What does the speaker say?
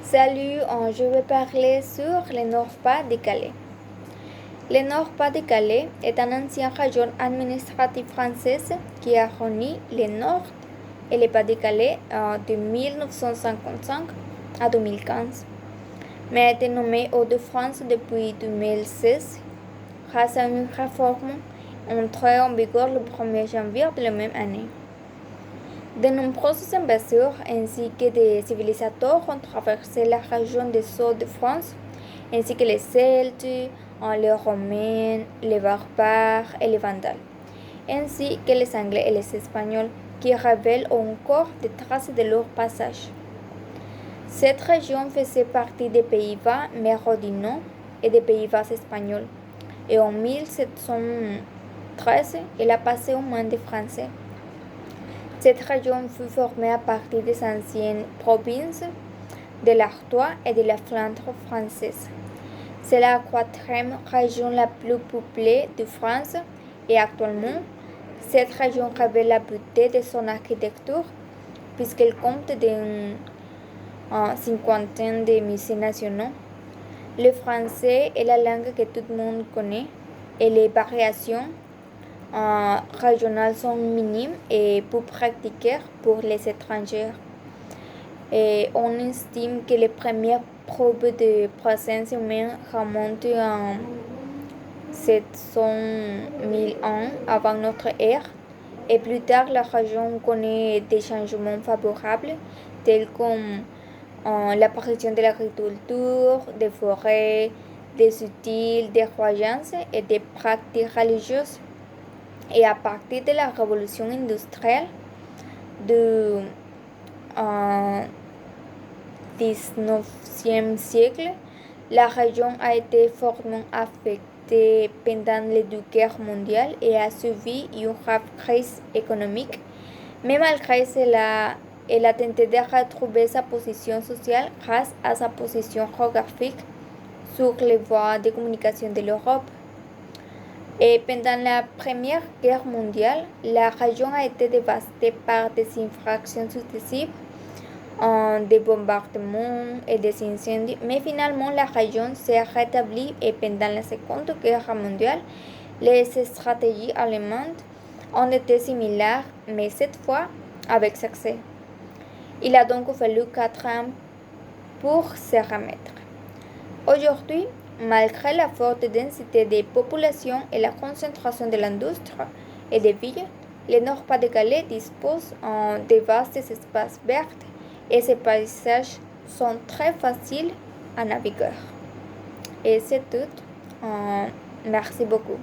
Salut, je vais parler sur le Nord-Pas-de-Calais. Le Nord-Pas-de-Calais est un ancien région administrative française qui a réuni le Nord et le Pas-de-Calais de 1955 à 2015, mais a été nommé Hauts-de-France depuis 2016 grâce à une réforme entrée en vigueur le 1er janvier de la même année. De nombreux investisseurs ainsi que des civilisateurs ont traversé la région des Hauts-de-France, ainsi que les Celtes, les Romains, les Barbares et les Vandales, ainsi que les Anglais et les Espagnols, qui révèlent encore des traces de leur passage. Cette région faisait partie des Pays-Bas méridionaux et des Pays-Bas espagnols, et en 1713, elle a passé aux mains des Français. Cette région fut formée à partir des anciennes provinces de l'Artois et de la Flandre française. C'est la quatrième région la plus peuplée de France et actuellement, cette région révèle la beauté de son architecture puisqu'elle compte d'une cinquantaine de musées nationaux. Le français est la langue que tout le monde connaît et les variations régionales sont minimes et peu pratiquées pour les étrangers. Et on estime que les premières preuves de présence humaine remontent à 700 000 ans avant notre ère. Et plus tard, la région connaît des changements favorables, tels comme l'apparition de l'agriculture, des forêts, des outils, des croyances et des pratiques religieuses. Et à partir de la révolution industrielle du XIXe siècle, la région a été fortement affectée pendant les deux guerres mondiales et a subi une grave crise économique. Mais malgré cela, elle a tenté de retrouver sa position sociale grâce à sa position géographique sur les voies de communication de l'Europe. Et pendant la Première Guerre mondiale, la région a été dévastée par des infractions successives, des bombardements et des incendies, mais finalement la région s'est rétablie et pendant la Seconde Guerre mondiale, les stratégies allemandes ont été similaires, mais cette fois avec succès. Il a donc fallu 4 ans pour se remettre. Aujourd'hui, malgré la forte densité des populations et la concentration de l'industrie et des villes, le Nord-Pas-de-Calais dispose de vastes espaces verts et ces paysages sont très faciles à naviguer. Et c'est tout. Merci beaucoup.